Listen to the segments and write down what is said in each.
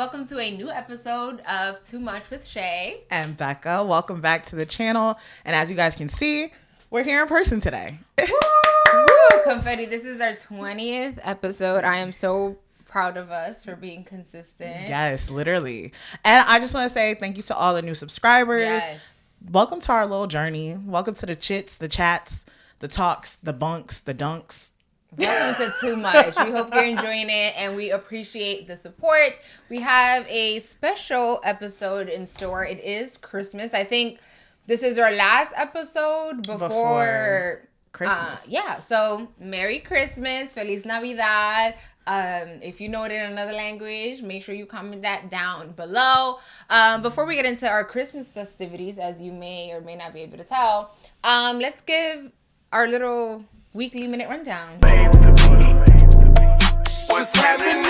welcome to a new episode of Too Much with Shey and Becca. Welcome back to the channel. And as you guys can see, we're here in person today. Woo! Confetti, this is our 20th episode. I am so proud of us for being consistent. Yes, literally. And I just want to say thank you to all the new subscribers. Yes. Welcome to our little journey. Welcome to the chits, the chats, the talks, the bunks, the dunks. Welcome to Too Much. We hope you're enjoying it and we appreciate the support. We have a special episode in store. It is Christmas. I think this is our last episode before Christmas. So Merry Christmas, Feliz Navidad. If you know it in another language, make sure you comment that down below. Before we get into our Christmas festivities, as you may or may not be able to tell, let's give our little weekly minute rundown. What's happening?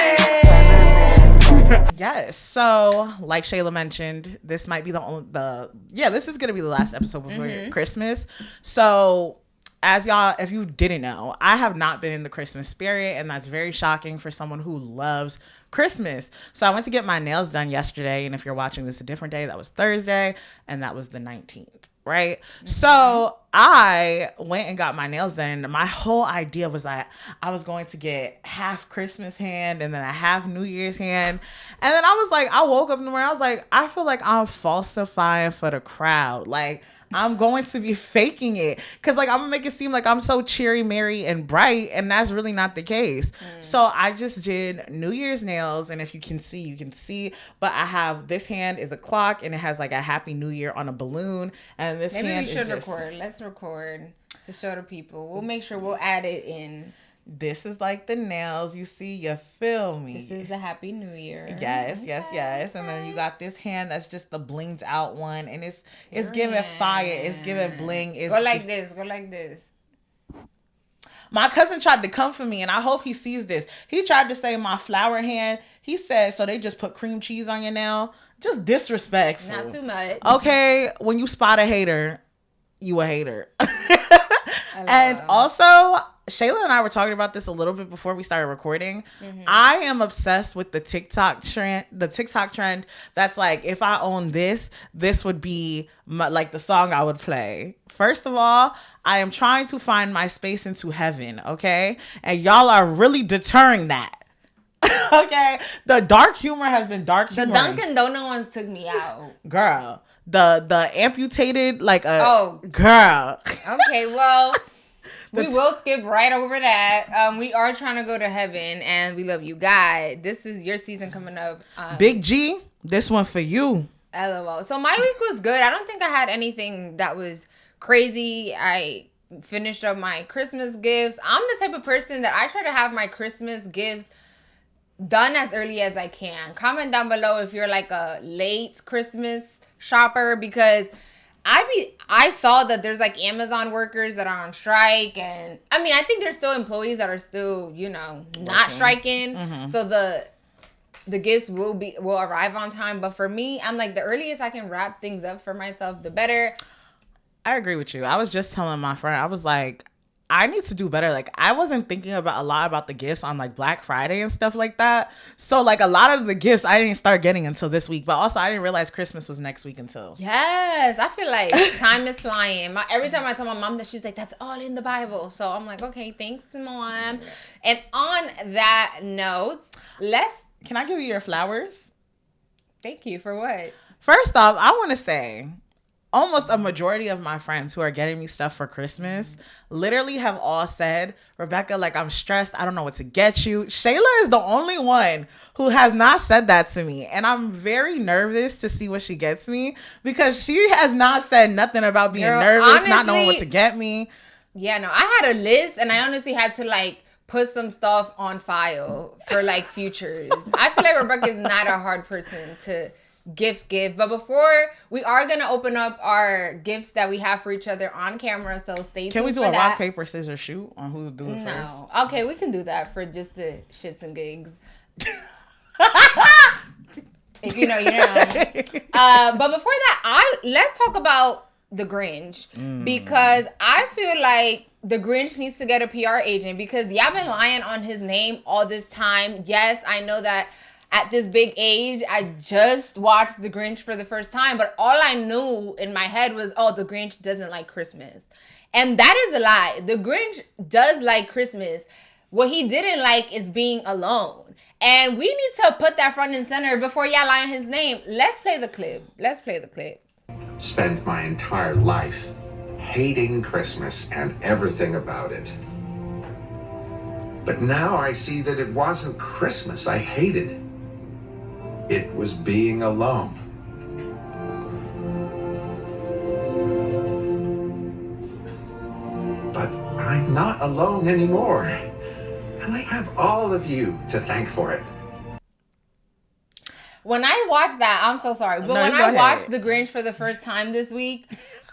Yes. So, like Shayla mentioned, this might be this is going to be the last episode before Christmas. So, as y'all, if you didn't know, I have not been in the Christmas spirit, and that's very shocking for someone who loves Christmas. So I went to get my nails done yesterday, and if you're watching this a different day, that was Thursday, and that was the 19th, right? So I went and got my nails done, and my whole idea was that I was going to get half Christmas hand and then a half New Year's hand. And then I woke up in the morning, I was like, I feel like I'm falsifying for the crowd. Like, I'm going to be faking it because I'm gonna make it seem like I'm so cheery, merry, and bright, and that's really not the case. So I just did New Year's nails, and if you can see, but I have this hand is a clock, and it has like a Happy New Year on a balloon, and this hand is record. Let's record to show the people. We'll make sure we'll add it in. This is like the nails, you see, you feel me? This is the Happy New Year. Yes. And then you got this hand that's just the blinged out one, and it's giving fire, it's giving bling. Go like this. My cousin tried to come for me, and I hope he sees this. He tried to say my flower hand. He said, so they just put cream cheese on your nail? Just disrespectful. Not too much. Okay, when you spot a hater, you a hater. And also, Shayla and I were talking about this a little bit before we started recording. I am obsessed with the TikTok trend. That's like, if I own this would be the song I would play. First of all, I am trying to find my space into heaven, okay? And y'all are really deterring that. Okay? The dark humor has been dark humor. The Dunkin' Donut ones took me out. Girl. The amputated, girl. Okay, well, we will skip right over that. We are trying to go to heaven, and we love you, God. This is your season coming up. Big G, this one for you. LOL. So my week was good. I don't think I had anything that was crazy. I finished up my Christmas gifts. I'm the type of person that I try to have my Christmas gifts done as early as I can. Comment down below if you're like a late Christmas shopper, because I saw that there's like Amazon workers that are on strike, and I mean I think there's still employees that are still not striking. So the gifts will arrive on time, but for me, I'm like, the earliest I can wrap things up for myself, the better. I agree with you. I was just telling my friend, I was like, I need to do better. Like, I wasn't thinking a lot about the gifts on like Black Friday and stuff like that. So like a lot of the gifts I didn't start getting until this week. But also I didn't realize Christmas was next week until. Yes, I feel like time is flying. Every time I tell my mom that, she's like, that's all in the Bible. So I'm like, okay, thanks, Mom. And on that note, Can I give you your flowers? Thank you for what? First off, I want to say, almost a majority of my friends who are getting me stuff for Christmas literally have all said, Rebecca, like, I'm stressed. I don't know what to get you. Shayla is the only one who has not said that to me. And I'm very nervous to see what she gets me, because she has not said nothing about being nervous, honestly, not knowing what to get me. Yeah, no, I had a list, and I honestly had to like put some stuff on file for like futures. I feel like Rebecca is not a hard person to gift, but before, we are going to open up our gifts that we have for each other on camera, so stay tuned. Can we do a rock, paper, scissors, shoot on who will do it first? Okay, we can do that for just the shits and gigs. If you know, you know. But before that, let's talk about the Grinch, because I feel like the Grinch needs to get a PR agent, because y'all been lying on his name all this time. Yes, I know that at this big age, I just watched The Grinch for the first time, but all I knew in my head was, oh, The Grinch doesn't like Christmas. And that is a lie. The Grinch does like Christmas. What he didn't like is being alone. And we need to put that front and center before y'all lie on his name. Let's play the clip. Spent my entire life hating Christmas and everything about it. But now I see that it wasn't Christmas I hated. It was being alone. But I'm not alone anymore. And I have all of you to thank for it. When I watched that, I'm so sorry, but when I watched The Grinch for the first time this week,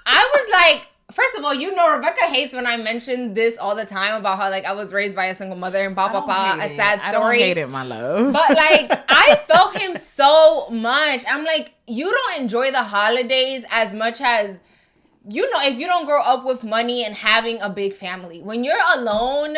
I was like, first of all, Rebecca hates when I mention this all the time about how, like, I was raised by a single mother and a sad story. I don't hate it, my love. But, like, I felt him so much. I'm like, you don't enjoy the holidays as much as, if you don't grow up with money and having a big family. When you're alone,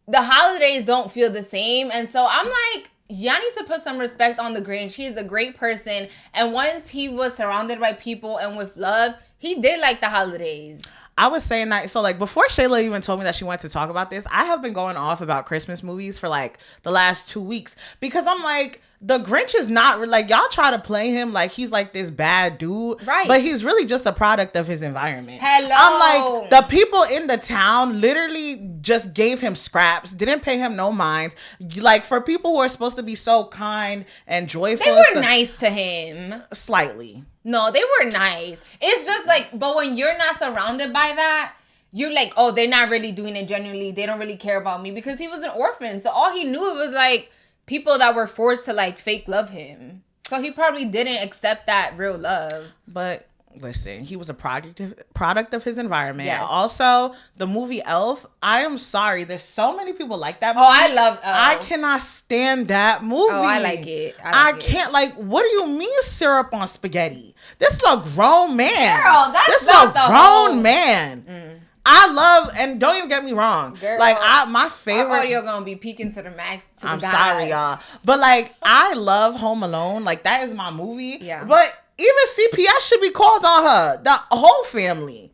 the holidays don't feel the same. And so I'm like, y'all need to put some respect on the Grinch. He's a great person. And once he was surrounded by people and with love, he did like the holidays. I was saying that. So, like, before Shayla even told me that she wanted to talk about this, I have been going off about Christmas movies for, like, the last 2 weeks. Because I'm like, the Grinch is not, like, y'all try to play him like he's, like, this bad dude. Right. But he's really just a product of his environment. Hello. I'm like, the people in the town literally just gave him scraps, didn't pay him no mind. Like, for people who are supposed to be so kind and joyful. They were nice to him. Slightly. No, they were nice. It's just like, but when you're not surrounded by that, you're like, oh, they're not really doing it genuinely. They don't really care about me, because he was an orphan. So all he knew was like people that were forced to like fake love him. So he probably didn't accept that real love. But listen, he was a product of his environment. Yes. Also, the movie Elf, I am sorry, there's so many people like that movie. Oh, I love Elf. I cannot stand that movie. Oh, I like it. I can't, like, what do you mean syrup on spaghetti? This is a grown man. Girl, this is a grown man. I love, and don't even get me wrong, girl, like, my favorite. Our audio gonna be peaking to the max. I'm sorry, y'all, but like, I love Home Alone. Like, that is my movie. Yeah. But even CPS should be called on her. The whole family.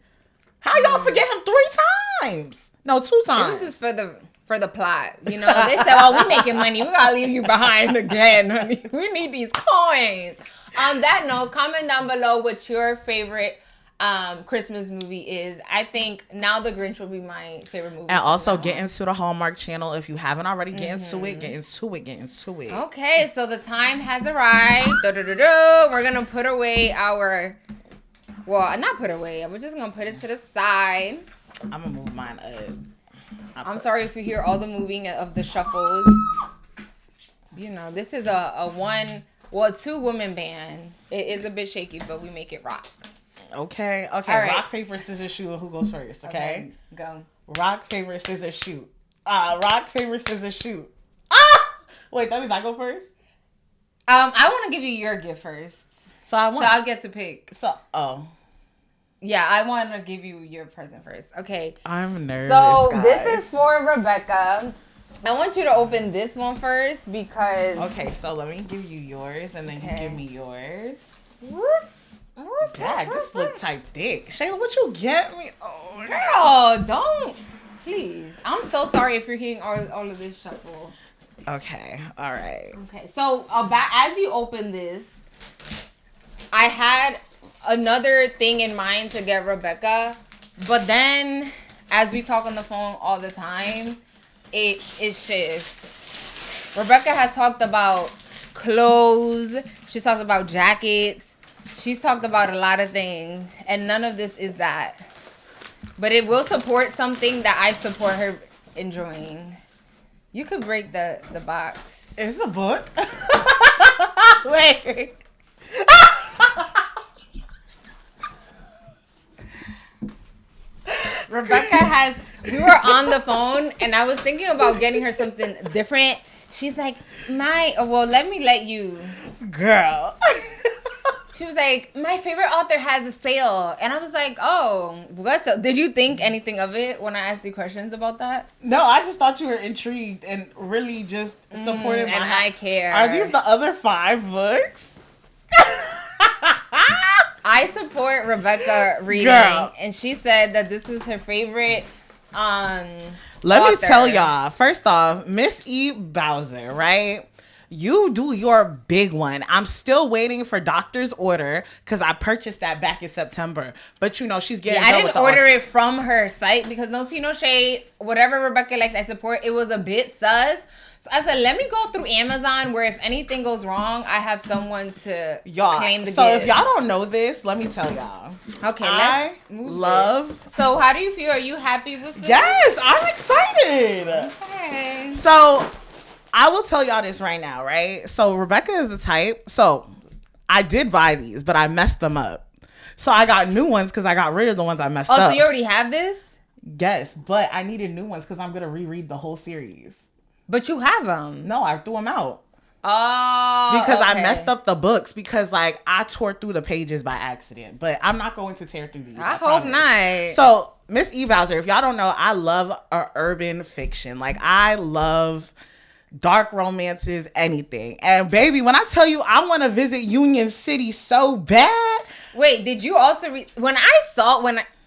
How y'all forget him 3 times? No, 2 times. It was just for the plot. You know, they said, "Oh, we making money. We gotta leave you behind again, honey. We need these coins." On that note, comment down below what your favorite Christmas movie is. I think Now the Grinch will be my favorite movie. And also get into the Hallmark Channel if you haven't already. Get into it. Okay, so the time has arrived. We're gonna put away our, well, not put away. We're just gonna put it to the side. I'm gonna move mine up. I'm sorry if you hear all the moving of the shuffles. You know, this is a 2-woman band. It is a bit shaky, but we make it rock. Okay. All right. Rock, paper, scissors, shoot. Who goes first? Okay. Go. Rock, paper, scissors, shoot. Rock, paper, scissors, shoot. Wait, that means I go first? I want to give you your gift first. So I'll get to pick. Yeah, I want to give you your present first. Okay. I'm nervous, So guys. this is for Rebecca. I want you to open this one first because... Okay, so let me give you yours and then you give me yours. Dad, this look type thick. Shayla, what you get me? Oh, girl, don't. Please. I'm so sorry if you're hearing all of this shuffle. Okay, all right. Okay, so as you open this, I had another thing in mind to get Rebecca, but then as we talk on the phone all the time, it shifts. Rebecca has talked about clothes. She's talked about jackets. She's talked about a lot of things, and none of this is that. But it will support something that I support her enjoying. You could break the box. It's a book. Wait. Rebecca we were on the phone, and I was thinking about getting her something different. She's like, let me let you. Girl. She was like, my favorite author has a sale. And I was like, oh, what's up? Did you think anything of it when I asked you questions about that? No, I just thought you were intrigued and really just supported and I care. Are these the other 5 books? I support Rebecca reading. Girl. And she said that this was her favorite Let author. me tell y'all, first off, Miss E. Bowser, right? You do your big one. I'm still waiting for doctor's order because I purchased that back in September. But you know, she's getting I didn't order it from her site because no tea, no shade. Whatever Rebecca likes, I support. It was a bit sus. So I said, let me go through Amazon where if anything goes wrong, I have someone to claim the So gifts. if y'all don't know this, let me tell y'all. Okay, I let's move love. this. So how do you feel? Are you happy with this? Yes, I'm excited. Okay. So I will tell y'all this right now, right? So Rebecca is the type. So I did buy these, but I messed them up. So I got new ones because I got rid of the ones I messed up. Oh, so you already have this? Yes, but I needed new ones because I'm going to reread the whole series. But you have them. No, I threw them out. Oh, because okay. I messed up the books because like I tore through the pages by accident. But I'm not going to tear through these. I hope not. So Miss E. Bowser, if y'all don't know, I love urban fiction. Like I love dark romances, anything. And baby, when I tell you I want to visit Union City so bad. Wait, did you also read when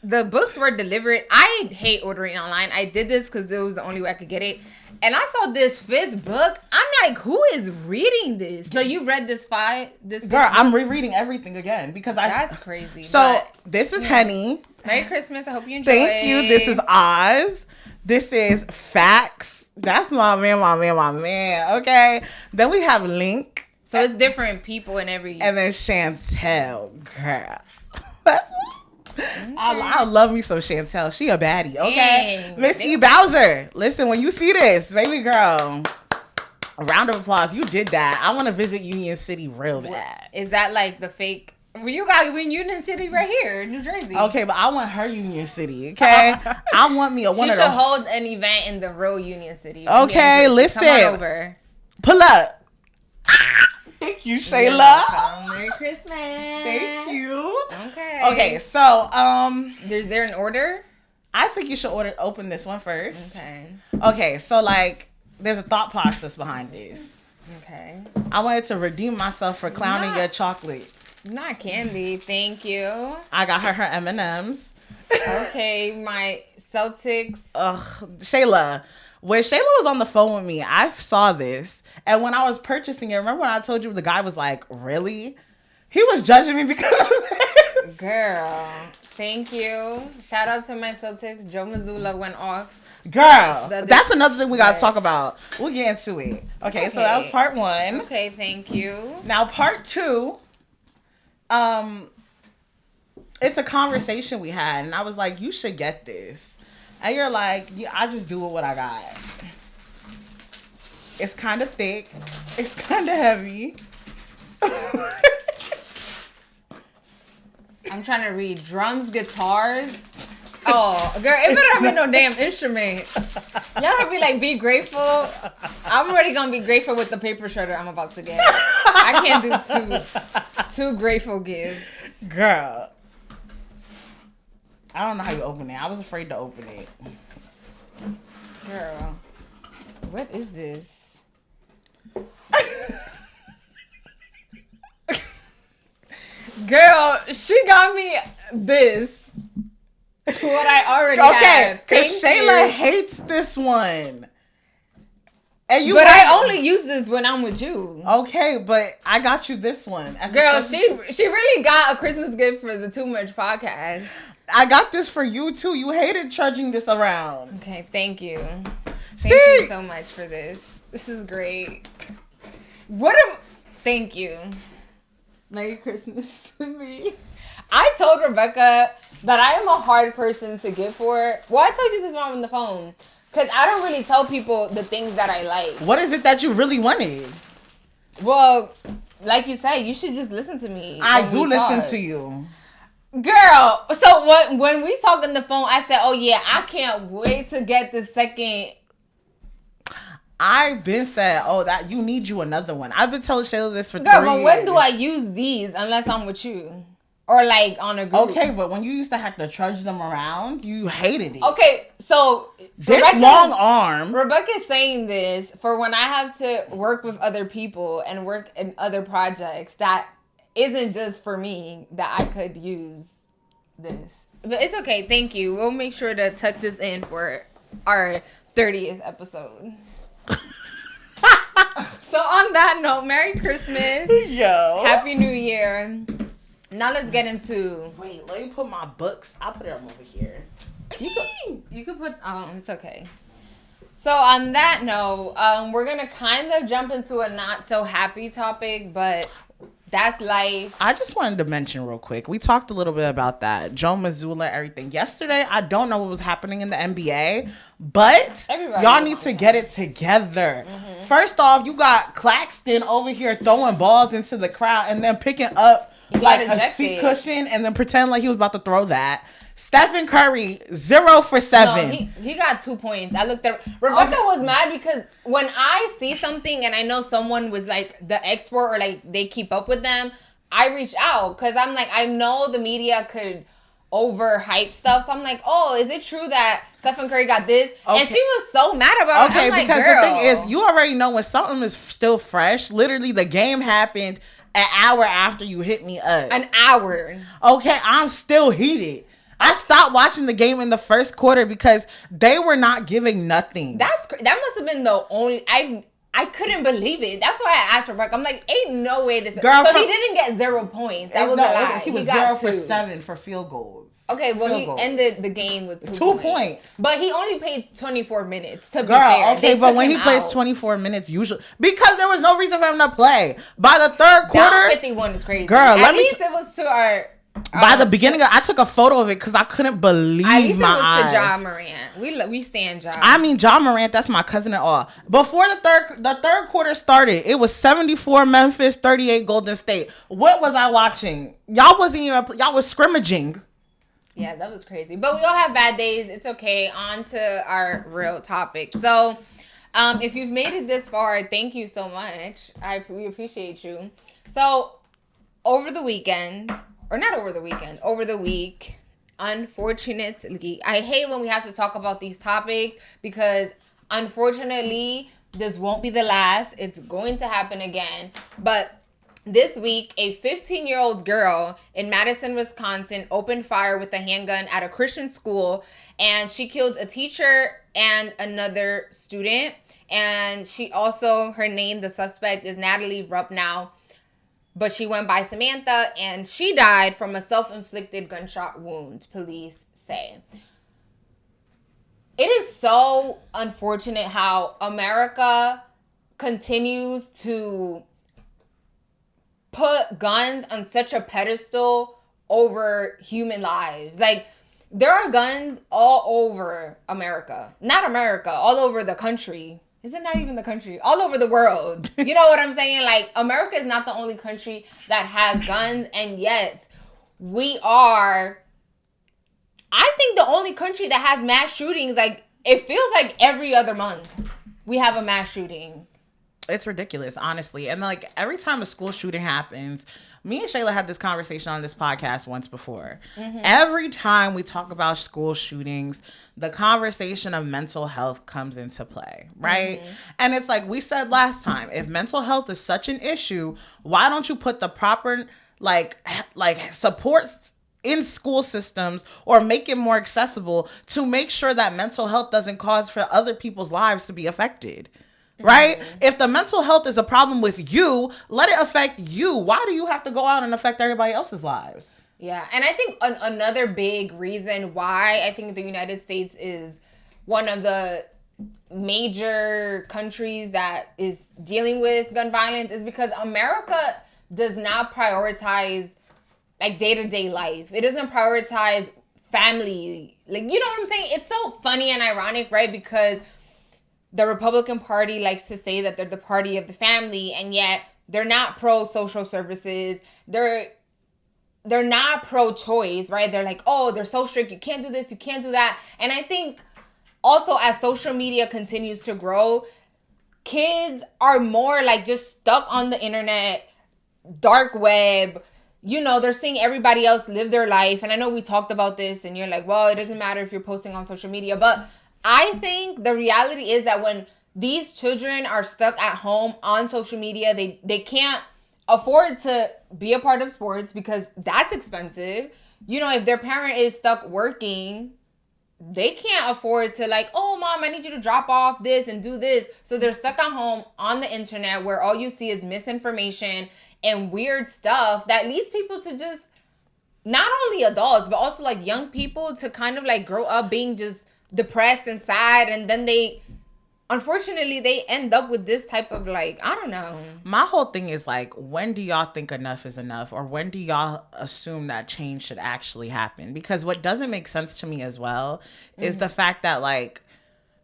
the books were delivered? I hate ordering online. I did this because it was the only way I could get it. And I saw this 5th book. I'm like, who is reading this? So you read this Girl, I'm rereading everything again because that's crazy. So this is Henny. Merry Christmas. I hope you enjoy. Thank you. This is Oz. This is Facts. That's my man. Okay. Then we have Link. So it's different people in every. And then Chantel, girl. That's okay. I love me some Chantel. She a baddie, okay? Miss E. Bowser, listen, when you see this, baby girl, a round of applause. You did that. I want to visit Union City real bad. Is that like the fake? Well, you got Union City right here, New Jersey. Okay, but I want her Union City, okay? I want me one of them. She should hold an event in the real Union City. Okay, listen. Come on over. Pull up. Thank you, Shayla. Merry Christmas. Thank you. Okay. Okay, so is there an order? I think you should open this one first. Okay. Okay, so like there's a thought process behind this. Okay. I wanted to redeem myself for clowning your chocolate. Not candy, thank you. I got her M&Ms. Okay, my Celtics. Ugh, Shayla. When Shayla was on the phone with me, I saw this. And when I was purchasing it, remember when I told you the guy was like, really? He was judging me because of this. Girl, thank you. Shout out to my Celtics. Joe Mazzulla went off. Girl, that's another thing we got to talk about. We'll get into it. Okay, so that was part 1. Okay, thank you. Now, part 2, it's a conversation we had. And I was like, you should get this. And you're like, yeah, I just do it what I got. It's kind of thick. It's kind of heavy. I'm trying to read drums, guitars. Oh, girl, it better not be no damn instrument. Y'all gonna be like, be grateful. I'm already gonna be grateful with the paper shredder I'm about to get. I can't do two grateful gifts. Girl. I don't know how you open it. I was afraid to open it. Girl, what is this? Girl, she got me this. What I already had. Okay, because Shayla hates this one. And you but I only use this when I'm with you. Okay, but I got you this one. Girl, she really got a Christmas gift for the Too Much podcast. I got this for you too. You hated trudging this around. Okay, thank you. Thank you so much for this. This is great. Thank you. Merry Christmas to me. I told Rebecca that I am a hard person to give for. Well, I told you this one on the phone. Because I don't really tell people the things that I like. What is it that you really wanted? Well, like you said, you should just listen to me. I do listen to you. Girl, so when we talk on the phone, I said, oh yeah, I can't wait to get the second I've been said, that you need you another one. I've been telling Shayla this for 3 Girl, years. but when do I use these unless I'm with you? Or like on a group? Okay, but when you used to have to trudge them around, you hated it. Okay, so this long arm. Rebecca's saying this for when I have to work with other people and work in other projects that isn't just for me, that I could use this. But it's okay, thank you. We'll make sure to tuck this in for our 30th episode. So on that note, Merry Christmas. Yo. Happy New Year. Now let's get into... Wait, let me put my books. I'll put them over here. You could put... Oh, it's okay. So on that note, we're going to kind of jump into a not so happy topic, but that's life. I just wanted to mention real quick. We talked a little bit about that. Joe Mazzulla, everything. Yesterday, I don't know what was happening in the NBA, but y'all need to get it together. Mm-hmm. First off, you got Claxton over here throwing balls into the crowd and then picking up like a seat cushion and then pretend like he was about to throw that. Stephen Curry, 0 for 7. No, he got 2 points. I looked at Rebecca was mad because when I see something and I know someone was like the expert or like they keep up with them, I reach out because I'm like, I know the media could overhype stuff. So I'm like, oh, is it true that Stephen Curry got this? Okay. And she was so mad about it. Okay, I'm like, because girl, the thing is, you already know when something is still fresh. Literally, the game happened an hour after you hit me up. An hour. Okay, I'm still heated. I stopped watching the game in the first quarter because they were not giving nothing. That must have been the only... I couldn't believe it. That's why I asked Rebecca. I'm like, ain't no way this... Girl, so he didn't get 0 points. That was a lie. He was 0 for 7 for field goals. Okay, well, ended the game with 2 points. But he only played 24 minutes, to be fair. Okay, but when he plays 24 minutes, usually... Because there was no reason for him to play. By the third quarter... Down 51 is crazy. Girl, At least it was to our... By the beginning, I took a photo of it because I couldn't believe my eyes. At least it was to Ja Morant. We stand Ja. I mean, Ja Morant, that's my cousin at all. Before the third quarter started, it was 74 Memphis, 38 Golden State. What was I watching? Y'all was scrimmaging. Yeah, that was crazy. But we all have bad days. It's okay. On to our real topic. So, if you've made it this far, thank you so much. We appreciate you. So, over the week, unfortunately, I hate when we have to talk about these topics because unfortunately, this won't be the last. It's going to happen again. But this week, a 15-year-old girl in Madison, Wisconsin, opened fire with a handgun at a Christian school, and she killed a teacher and another student. And her name, the suspect, is Natalie Rupnow. But she went by Samantha, and she died from a self-inflicted gunshot wound, police say. It is so unfortunate how America continues to put guns on such a pedestal over human lives. Like, there are guns all over America. Not America, all over the country. Is it not even the country? All over the world. You know what I'm saying? Like, America is not the only country that has guns, and yet we are, I think, the only country that has mass shootings. Like, it feels like every other month we have a mass shooting. It's ridiculous, honestly. And like every time a school shooting happens, me and Shayla had this conversation on this podcast once before. Mm-hmm. Every time we talk about school shootings, the conversation of mental health comes into play, right? Mm-hmm. And it's like we said last time, if mental health is such an issue, why don't you put the proper like support in school systems or make it more accessible to make sure that mental health doesn't cause for other people's lives to be affected? Right? Mm-hmm. If the mental health is a problem with you, let it affect you. Why do you have to go out and affect everybody else's lives? Yeah. And I think another big reason why I think the United States is one of the major countries that is dealing with gun violence is because America does not prioritize like day-to-day life. It doesn't prioritize family. Like, you know what I'm saying? It's so funny and ironic, right? Because the Republican Party likes to say that they're the party of the family, and yet they're not pro-social services. They're not pro-choice, right? They're like, oh, they're so strict. You can't do this. You can't do that. And I think also as social media continues to grow, kids are more like just stuck on the internet, dark web. You know, they're seeing everybody else live their life. And I know we talked about this and you're like, well, it doesn't matter if you're posting on social media. But I think the reality is that when these children are stuck at home on social media, they can't afford to be a part of sports because that's expensive. You know, if their parent is stuck working, they can't afford to like, oh, mom, I need you to drop off this and do this. So they're stuck at home on the internet where all you see is misinformation and weird stuff that leads people to just, not only adults, but also like young people to kind of like grow up being just depressed and sad. And then unfortunately, they end up with this type of like, I don't know. My whole thing is like, when do y'all think enough is enough? Or when do y'all assume that change should actually happen? Because what doesn't make sense to me as well is the fact that like,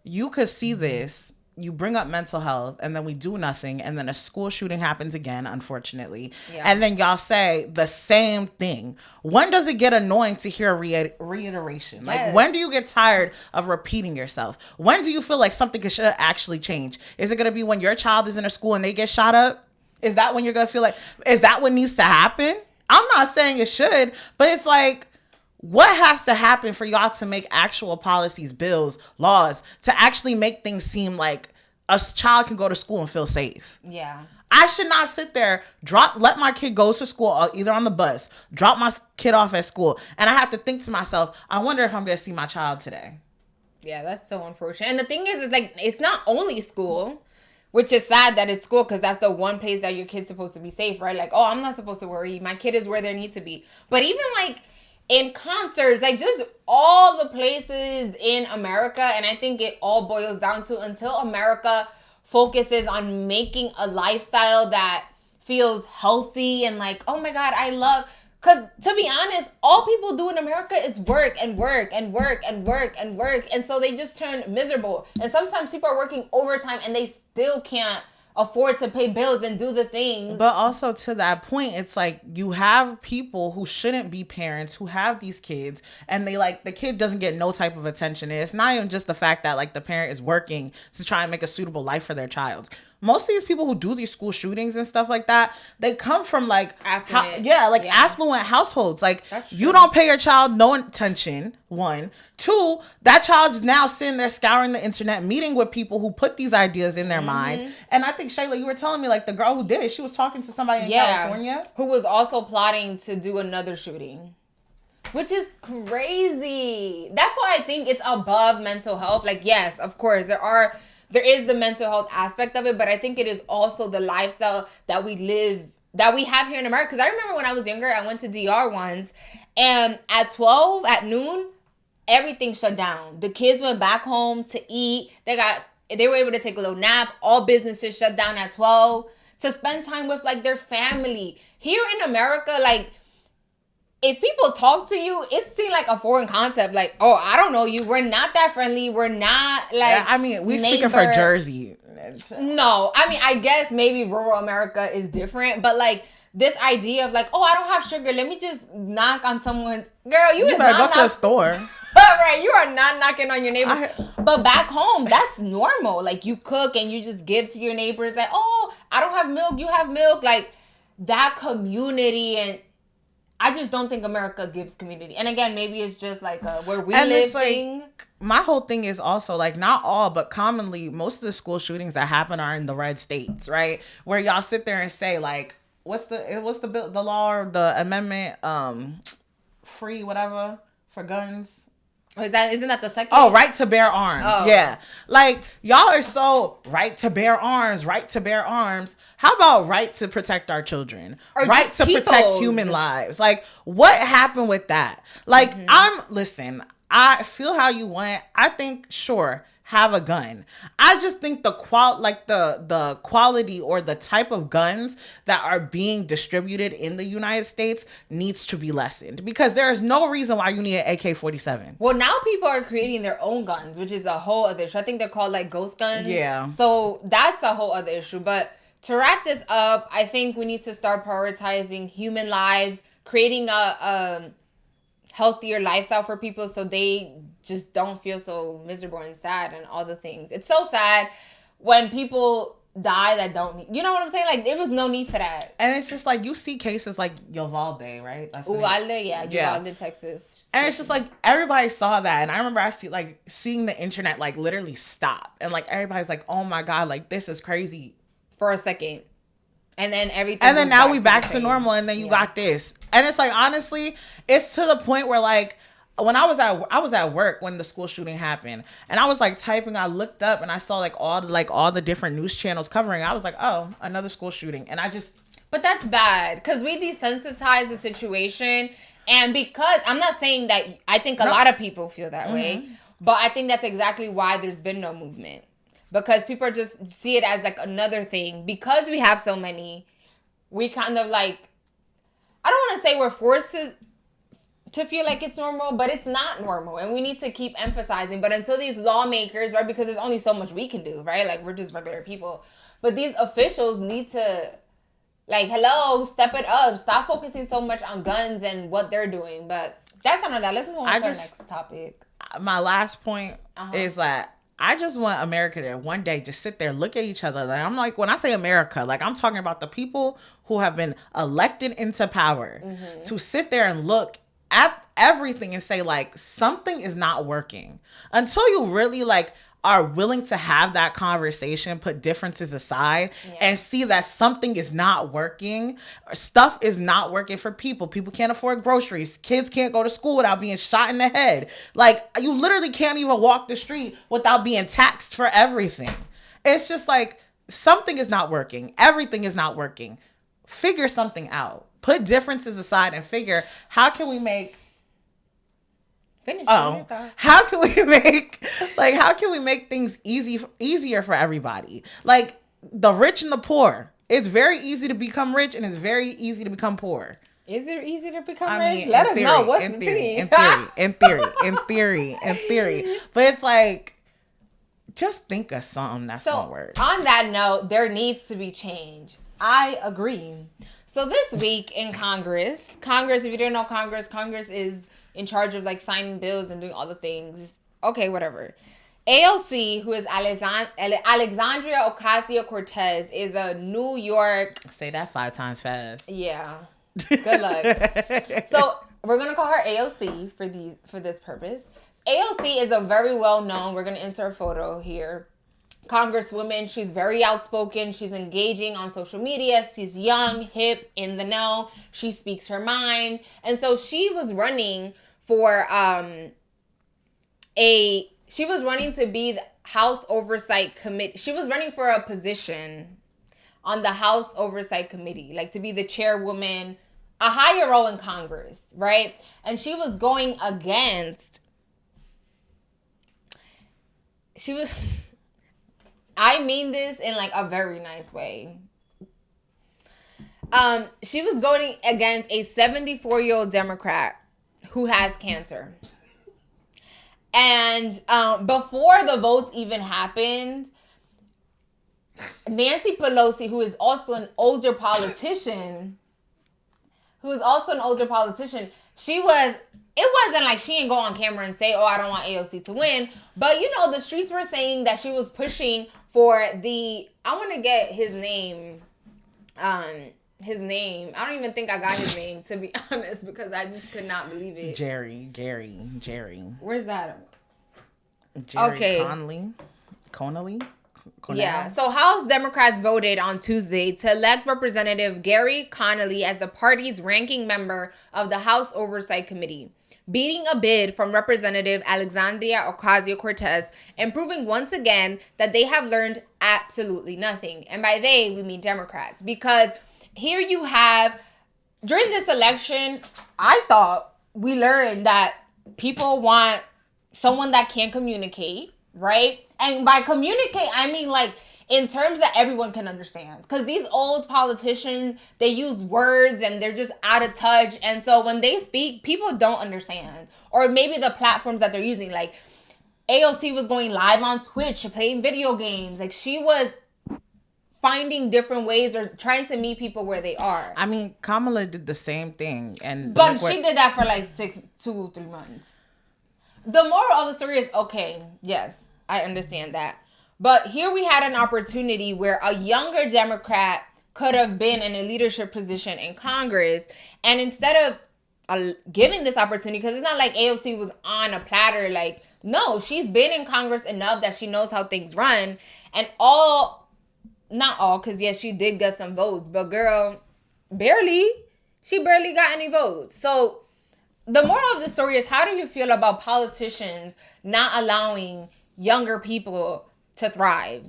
you could see this, you bring up mental health and then we do nothing. And then a school shooting happens again, unfortunately. Yeah. And then y'all say the same thing. When does it get annoying to hear a reiteration? Like, yes. When do you get tired of repeating yourself? When do you feel like something should actually change? Is it going to be when your child is in a school and they get shot up? Is that when you're going to feel like, is that what needs to happen? I'm not saying it should, but it's like, what has to happen for y'all to make actual policies, bills, laws, to actually make things seem like a child can go to school and feel safe? Yeah. I should not sit there, let my kid go to school either on the bus, drop my kid off at school, and I have to think to myself, I wonder if I'm going to see my child today. Yeah, that's so unfortunate. And the thing is like, it's not only school, which is sad that it's school because that's the one place that your kid's supposed to be safe, right? Like, oh, I'm not supposed to worry. My kid is where they need to be. But even like, in concerts, like just all the places in America. And I think it all boils down to until America focuses on making a lifestyle that feels healthy and like, oh my God, I love, because to be honest, all people do in America is work and work and work and work and work. And so they just turn miserable. And sometimes people are working overtime and they still can't afford to pay bills and do the things. But also to that point, it's like you have people who shouldn't be parents who have these kids and they like the kid doesn't get no type of attention. And it's not even just the fact that like the parent is working to try and make a suitable life for their child. Most of these people who do these school shootings and stuff like that, they come from like affluent households. Like you don't pay your child no attention, one. Two, that child is now sitting there scouring the internet, meeting with people who put these ideas in their mind. And I think, Shayla, you were telling me like the girl who did it, she was talking to somebody in California. Who was also plotting to do another shooting. Which is crazy. That's why I think it's above mental health. Like, yes, of course, there is the mental health aspect of it, but I think it is also the lifestyle that we have here in America. Because I remember when I was younger, I went to DR once, and at 12, at noon, everything shut down. The kids went back home to eat. They were able to take a little nap. All businesses shut down at 12 to spend time with like their family. Here in America, like, if people talk to you, it seems like a foreign concept. Like, oh, I don't know you. We're not that friendly. We're not like. Yeah, I mean, we speaking for Jersey. No, I mean, I guess maybe rural America is different, but like this idea of like, oh, I don't have sugar. Let me just knock on someone's. Girl, you better go to the store. Right, you are not knocking on your neighbors. But back home, that's normal. Like you cook and you just give to your neighbors. Like, oh, I don't have milk. You have milk. Like that community and. I just don't think America gives community. And again, maybe it's just like where we live thing. Like, my whole thing is also like not all, but commonly most of the school shootings that happen are in the red states, right? Where y'all sit there and say like, what's the bill, the law or the amendment, free whatever for guns. Oh, isn't that the second? Oh, right to bear arms. Oh. Yeah. Like, y'all are so right to bear arms. How about right to protect our children? Or right to protect human lives? Like, what happened with that? Like, I feel how you want. I think, sure, have a gun. I just think the quality or the type of guns that are being distributed in the United States needs to be lessened because there is no reason why you need an AK-47. Well, now people are creating their own guns, which is a whole other issue. I think they're called like ghost guns. Yeah. So that's a whole other issue. But to wrap this up, I think we need to start prioritizing human lives, creating a healthier lifestyle for people so they just don't feel so miserable and sad and all the things. It's so sad. when people die that don't need, you know what I'm saying? Like, there was no need for that. And it's just like, you see cases like Uvalde, right? Uvalde, Uvalde, Texas. And it's just like, everybody saw that. And I remember seeing the internet like literally stop. And like, everybody's like, oh my God, like this is crazy. For a second. And then everything. And then now we back to normal. And then you got this. And it's like, honestly, it's to the point where like, when I was at work when the school shooting happened, and I was like typing, I looked up and I saw like all the different news channels covering. I was like, oh, another school shooting. And but that's bad, because we desensitize the situation. And because I'm not saying that I think a lot of people feel that way, but I think that's exactly why there's been no movement, because people just see it as like another thing. Because we have so many, we kind of like, I don't want to say we're forced to feel like it's normal, but it's not normal, and we need to keep emphasizing. But until these lawmakers, right, because there's only so much we can do, right? Like, we're just regular people, but these officials need to, like, hello, step it up, stop focusing so much on guns and what they're doing. But that's not that. Let's move on to our next topic. My last point is that I just want America to one day just sit there, look at each other. Like, I'm like, when I say America, like, I'm talking about the people who have been elected into power to sit there and look at everything and say, like, something is not working. Until you really like are willing to have that conversation, put differences aside, and see that something is not working. Stuff is not working for people. People can't afford groceries. Kids can't go to school without being shot in the head. Like, you literally can't even walk the street without being taxed for everything. It's just like, something is not working. Everything is not working. Figure something out. Put differences aside and figure, how can we make how can we make things easier for everybody? Like, the rich and the poor. It's very easy to become rich, and it's very easy to become poor. Is it easy to become rich? Let us know. What's the tea? In theory. But it's like, just think of something that's gonna work. On that note, there needs to be change. I agree. So this week in Congress, if you didn't know, Congress is in charge of like signing bills and doing all the things. Okay, whatever. AOC, who is Alexandria Ocasio-Cortez, is a New York... Say that 5 times fast. Yeah. Good luck. So we're going to call her AOC for this purpose. AOC is a very well-known, we're going to insert a photo here, Congresswoman. She's very outspoken. She's engaging on social media. She's young, hip, in the know. She speaks her mind. And so she was running for she was running to be the House Oversight Committee. She was running for a position on the House Oversight Committee, like to be the chairwoman, a higher role in Congress, right? And she was going against, I mean this in like a very nice way. She was going against a 74-year-old Democrat who has cancer. And before the votes even happened, Nancy Pelosi, who is also an older politician, it wasn't like she didn't go on camera and say, oh, I don't want AOC to win. But, you know, the streets were saying that she was pushing for I want to get his name. I don't even think I got his name, to be honest, because I just could not believe it. Gerry. Where's that? Gerry Connolly? Yeah, so House Democrats voted on Tuesday to elect Representative Gerry Connolly as the party's ranking member of the House Oversight Committee, beating a bid from Representative Alexandria Ocasio-Cortez and proving once again that they have learned absolutely nothing. And by they, we mean Democrats. Because here you have, during this election, I thought we learned that people want someone that can communicate, right? And by communicate, I mean like in terms that everyone can understand. Because these old politicians, they use words and they're just out of touch. And so when they speak, people don't understand. Or maybe the platforms that they're using. Like AOC was going live on Twitch, playing video games. Like she was finding different ways or trying to meet people where they are. I mean, Kamala did the same thing. But she did that for like 2-3 months. The moral of the story is, okay, yes, I understand that. But here we had an opportunity where a younger Democrat could have been in a leadership position in Congress. And instead of giving this opportunity, because it's not like AOC was on a platter, like, no, she's been in Congress enough that she knows how things run. And not all, because yes, she did get some votes, but girl, she barely got any votes. So the moral of the story is, how do you feel about politicians not allowing younger people to thrive?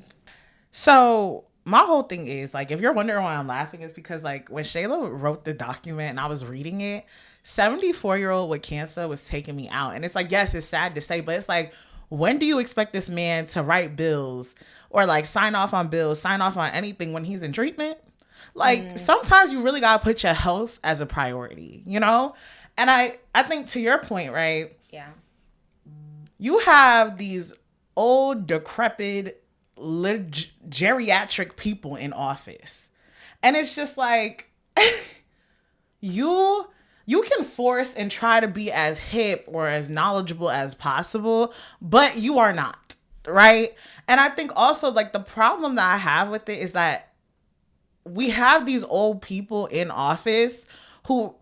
So my whole thing is, like, if you're wondering why I'm laughing, is because, like, when Shayla wrote the document and I was reading it, 74-year-old with cancer was taking me out. And it's like, yes, it's sad to say, but it's like, when do you expect this man to write bills or like sign off on bills, sign off on anything when he's in treatment? Like, sometimes you really got to put your health as a priority, you know? And I think, to your point, right? Yeah. You have these old, decrepit, geriatric people in office. And it's just like, you can force and try to be as hip or as knowledgeable as possible, but you are not, right? And I think also, like, the problem that I have with it is that we have these old people in office who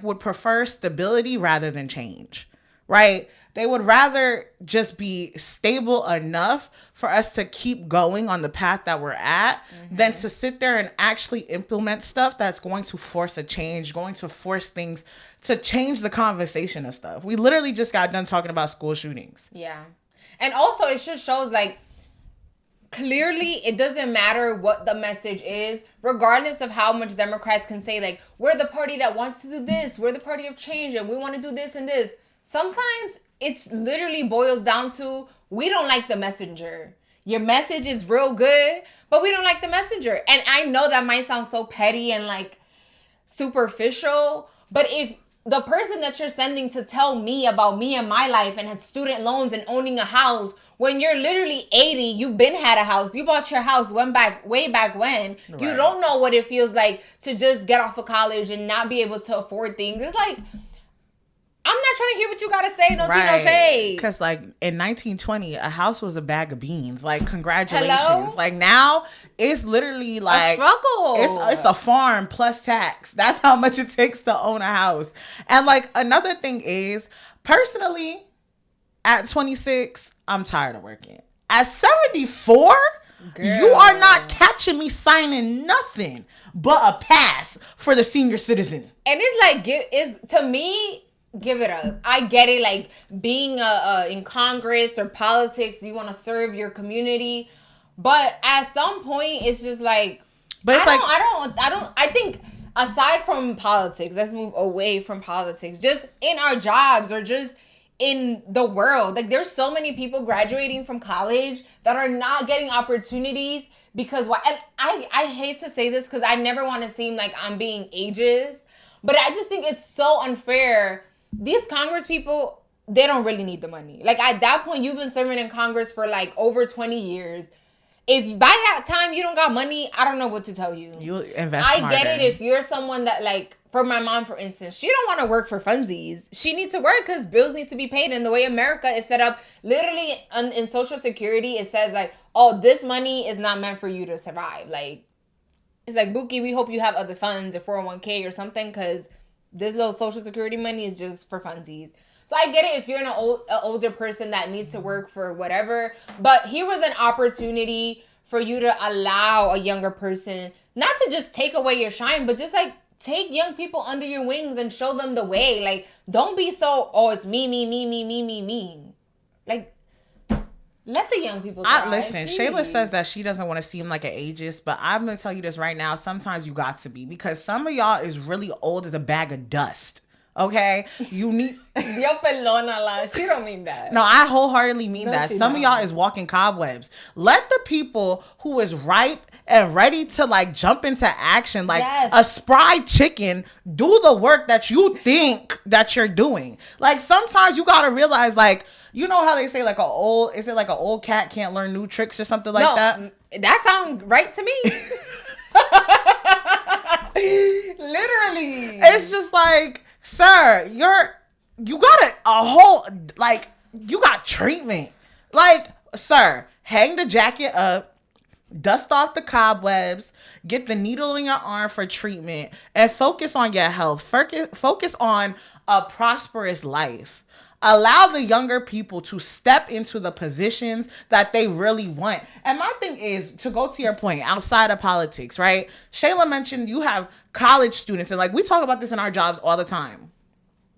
would prefer stability rather than change, right? They would rather just be stable enough for us to keep going on the path that we're at than to sit there and actually implement stuff that's going to force a change, going to force things to change the conversation of stuff. We literally just got done talking about school shootings. Yeah. And also, it just shows, like, clearly it doesn't matter what the message is, regardless of how much Democrats can say, like, we're the party that wants to do this, we're the party of change, and we want to do this and this. Sometimes it's literally boils down to, we don't like the messenger. Your message is real good, but we don't like the messenger. And I know that might sound so petty and, like, superficial, but if the person that you're sending to tell me about me and my life and had student loans and owning a house, when you're literally 80, you've been had a house, you bought your house way back when, right. You don't know what it feels like to just get off of college and not be able to afford things. It's like, I'm not trying to hear what you gotta say, no tea, no shade. Because, like, in 1920, a house was a bag of beans. Like, congratulations. Hello? Like, now, it's literally, like, a struggle. It's a farm plus tax. That's how much it takes to own a house. And, like, another thing is, personally, at 26, I'm tired of working. At 74, girl, you are not catching me signing nothing but a pass for the senior citizen. And it's like, to me, give it up. I get it, like, being in Congress or politics, you want to serve your community, but at some point it's just like, but it's I think aside from politics, let's move away from politics, just in our jobs or just in the world, like, there's so many people graduating from college that are not getting opportunities because why? And I hate to say this because I never want to seem like I'm being ageist, but I just think it's so unfair. These Congress people, they don't really need the money. Like, at that point, you've been serving in Congress for, like, over 20 years. If by that time you don't got money, I don't know what to tell you. You invest smarter. I get it if you're someone that, like, for my mom, for instance, she don't want to work for funsies. She needs to work because bills need to be paid. And the way America is set up, literally in Social Security, it says, like, oh, this money is not meant for you to survive. Like, it's like, Buki, we hope you have other funds or 401k or something, because this little Social Security money is just for funsies. So I get it if you're an older person that needs to work for whatever. But here was an opportunity for you to allow a younger person, not to just take away your shine, but just, like, take young people under your wings and show them the way. Like, don't be so, oh, it's me. Like, let the young people thrive. Listen, please. Shayla says that she doesn't want to seem like an ageist, but I'm going to tell you this right now. Sometimes you got to be, because some of y'all is really old as a bag of dust. Okay? You need... Yo, pelona la. She don't mean that. No, I wholeheartedly mean that. Some of y'all is walking cobwebs. Let the people who is ripe and ready to, like, jump into action, like a spry chicken, do the work that you think that you're doing. Like, sometimes you got to realize, like, you know how they say, like, an old cat can't learn new tricks or something like that? That sounds right to me. Literally. It's just like, sir, you got you got treatment. Like, sir, hang the jacket up, dust off the cobwebs, get the needle in your arm for treatment, and focus on your health. Focus on a prosperous life. Allow the younger people to step into the positions that they really want. And my thing is, to go to your point, outside of politics, right? Shayla mentioned you have college students, and like we talk about this in our jobs all the time.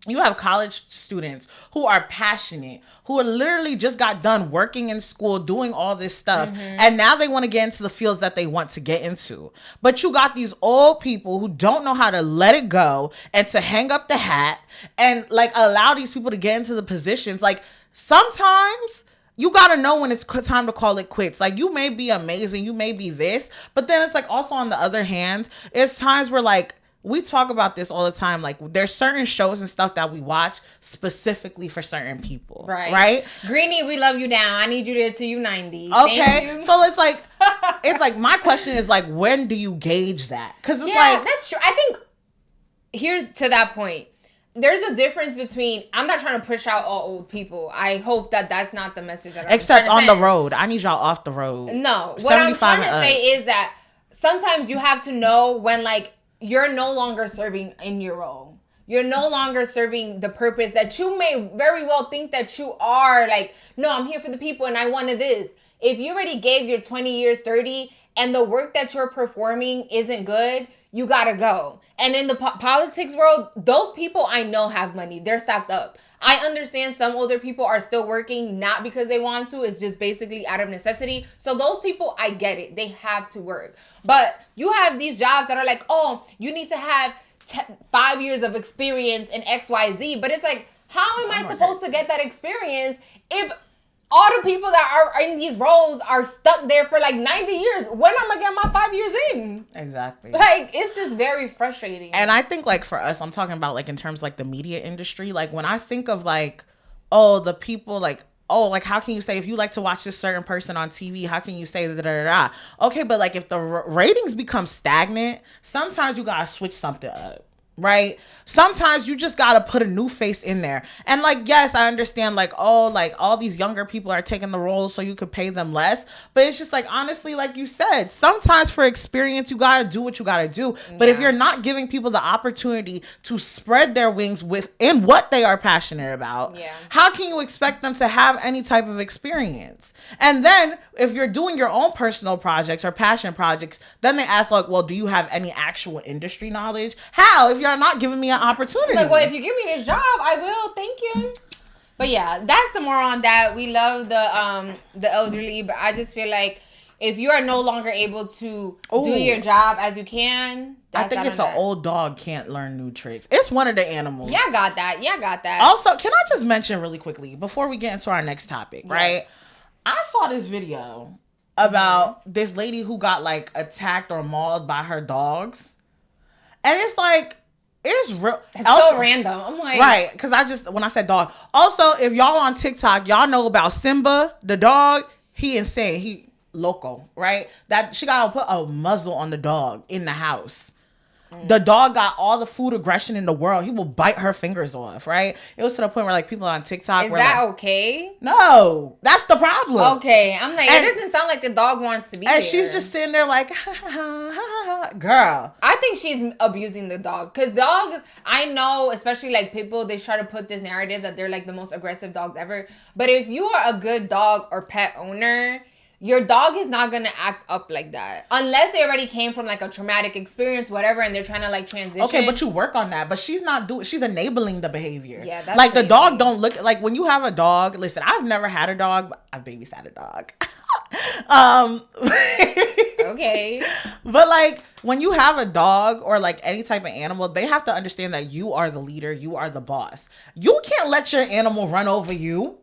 You have college students who are passionate, who are literally just got done working in school, doing all this stuff. And now they want to get into the fields that they want to get into. But you got these old people who don't know how to let it go and to hang up the hat and like allow these people to get into the positions. Like sometimes you got to know when it's time to call it quits. Like you may be amazing, you may be this, but then it's like also on the other hand, it's times where like, we talk about this all the time. Like there's certain shows and stuff that we watch specifically for certain people. Right? Greenie, we love you down. I need you there till you 90. Okay. So it's like my question is like, when do you gauge that? Because it's like, that's true. I think here's to that point. There's a difference between, I'm not trying to push out all old people. I hope that that's not the message that I'm except on the road. I need y'all off the road. No. What I'm trying to say is that sometimes you have to know when like, you're no longer serving in your role. You're no longer serving the purpose that you may very well think that you are. Like, no, I'm here for the people and I wanted this. If you already gave your 20 years, 30, and the work that you're performing isn't good, you gotta go. And in the politics world, those people I know have money. They're stacked up. I understand some older people are still working, not because they want to. It's just basically out of necessity. So those people, I get it. They have to work. But you have these jobs that are like, oh, you need to have 5 years of experience in XYZ. But it's like, how am I supposed to get that experience if all the people that are in these roles are stuck there for like 90 years? When am I getting my 5 years in? Exactly. Like, it's just very frustrating. And I think like for us, I'm talking about like in terms of, like the media industry, like when I think of like, oh, the people like, oh, like how can you say if you like to watch this certain person on TV, how can you say da da da da? Okay, but like if the ratings become stagnant, sometimes you gotta switch something up. Right? Sometimes you just got to put a new face in there. And like, yes, I understand like, oh, like all these younger people are taking the roles so you could pay them less. But it's just like, honestly, like you said, sometimes for experience, you got to do what you got to do. But if you're not giving people the opportunity to spread their wings within what they are passionate about, how can you expect them to have any type of experience? And then if you're doing your own personal projects or passion projects, then they ask like, well, do you have any actual industry knowledge? How? If you're not giving me an opportunity. Like, well, if you give me this job, I will. Thank you. But yeah, that's the moral on that. We love the elderly, but I just feel like if you are no longer able to do your job as you can, I think it's an old dog can't learn new tricks. It's one of the animals. Yeah, I got that. Also, can I just mention really quickly before we get into our next topic, right? I saw this video about this lady who got like attacked or mauled by her dogs. And it's like, it's real. It's also, so random. I'm like, right. Because when I said dog. Also, if y'all on TikTok, y'all know about Simba, the dog. He insane. He loco, right? That she got to put a muzzle on the dog in the house. The dog got all the food aggression in the world. He will bite her fingers off, right? It was to the point where like people on TikTok were that like, okay? No, that's the problem. Okay, I'm like, it doesn't sound like the dog wants to be there. And she's just sitting there like, girl. I think she's abusing the dog. Because dogs, I know, especially like people, they try to put this narrative that they're like the most aggressive dogs ever. But if you are a good dog or pet owner, your dog is not going to act up like that. Unless they already came from like a traumatic experience, whatever, and they're trying to like transition. Okay, but you work on that. But she's not doing, she's enabling the behavior. Yeah, that's like crazy. The dog don't look, like when you have a dog, listen, I've never had a dog, but I've babysat a dog. Okay. But like when you have a dog or like any type of animal, they have to understand that you are the leader, you are the boss. You can't let your animal run over you.